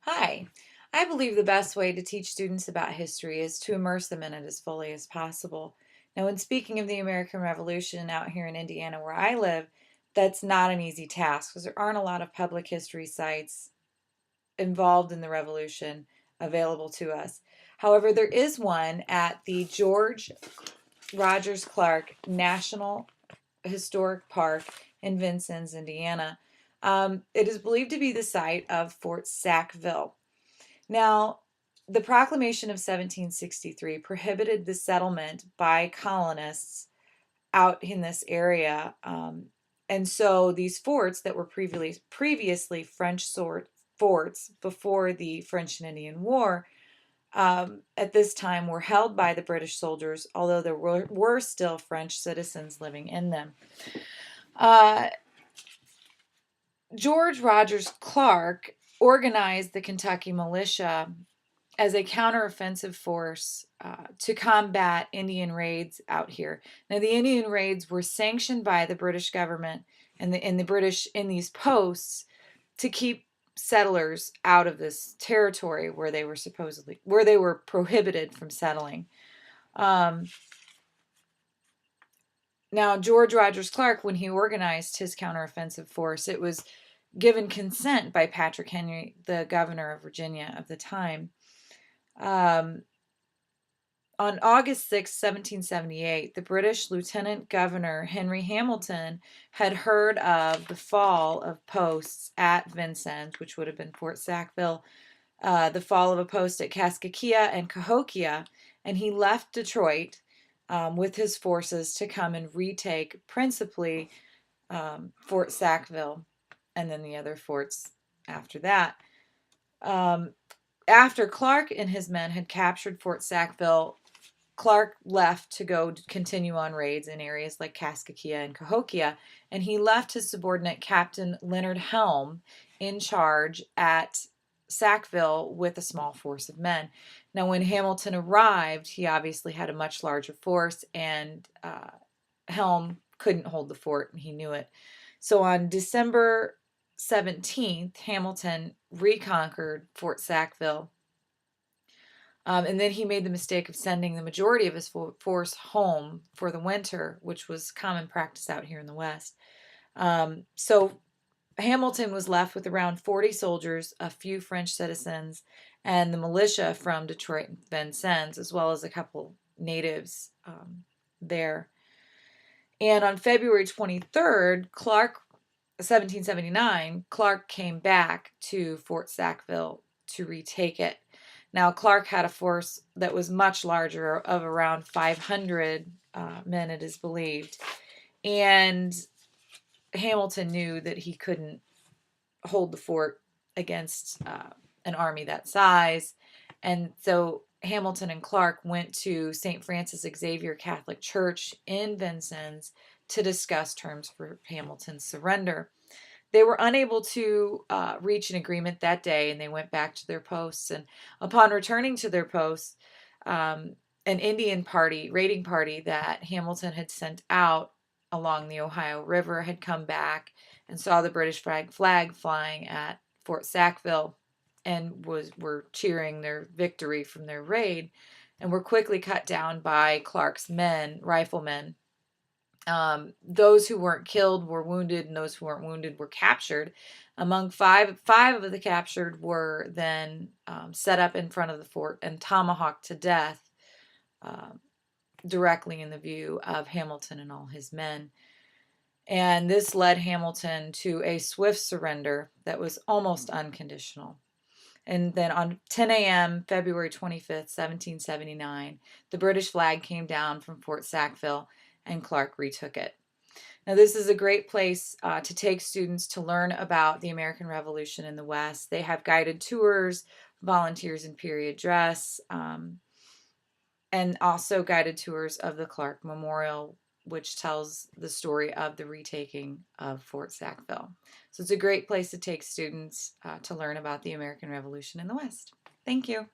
Hi. I believe the best way to teach students about history is to immerse them in it as fully as possible. Now, when speaking of the American Revolution out here in Indiana where I live, that's not an easy task because there aren't a lot of public history sites involved in the Revolution available to us. However, there is one at the George Rogers Clark National Historic Park in Vincennes, Indiana. It is believed to be the site of Fort Sackville. Now, the Proclamation of 1763 prohibited the settlement by colonists out in this area. And so these forts that were previously French forts before the French and Indian War at this time were held by the British soldiers, although there were still French citizens living in them. Uh, George Rogers Clark organized the Kentucky militia as a counteroffensive force to combat Indian raids out here. Now, the Indian raids were sanctioned by the British government and the British in these posts to keep settlers out of this territory where they were prohibited from settling. Now, George Rogers Clark, when he organized his counteroffensive force, it was given consent by Patrick Henry, the governor of Virginia of the time. On August 6, 1778, the British Lieutenant Governor Henry Hamilton had heard of the fall of posts at Vincennes, which would have been Fort Sackville, the fall of a post at Kaskaskia and Cahokia, and he left Detroit with his forces to come and retake principally Fort Sackville and then the other forts after that. After Clark and his men had captured Fort Sackville, Clark left to go continue on raids in areas like Kaskaskia and Cahokia, and he left his subordinate Captain Leonard Helm in charge at Sackville with a small force of men. Now, when Hamilton arrived, he obviously had a much larger force, and Helm couldn't hold the fort, and he knew it. So on December 17th, Hamilton reconquered Fort Sackville. And then he made the mistake of sending the majority of his force home for the winter, which was common practice out here in the West. So Hamilton was left with around 40 soldiers, a few French citizens, and the militia from Detroit and Vincennes, as well as a couple natives there. And on February 23rd, 1779, Clark came back to Fort Sackville to retake it. Now, Clark had a force that was much larger, of around 500 men, it is believed. And Hamilton knew that he couldn't hold the fort against an army that size. And so Hamilton and Clark went to St. Francis Xavier Catholic Church in Vincennes to discuss terms for Hamilton's surrender. They were unable to reach an agreement that day, and they went back to their posts. And upon returning to their posts, an Indian raiding party that Hamilton had sent out along the Ohio River had come back and saw the British flag flying at Fort Sackville and were cheering their victory from their raid, and were quickly cut down by Clark's men, riflemen. Those who weren't killed were wounded, and those who weren't wounded were captured. Among five of the captured were then set up in front of the fort and tomahawked to death directly in the view of Hamilton and all his men. And this led Hamilton to a swift surrender that was almost unconditional. And then on 10 a.m., February 25th, 1779, the British flag came down from Fort Sackville, and Clark retook it. Now, this is a great place to take students to learn about the American Revolution in the West. They have guided tours, volunteers in period dress, and also guided tours of the Clark Memorial, which tells the story of the retaking of Fort Sackville. So it's a great place to take students to learn about the American Revolution in the West. Thank you.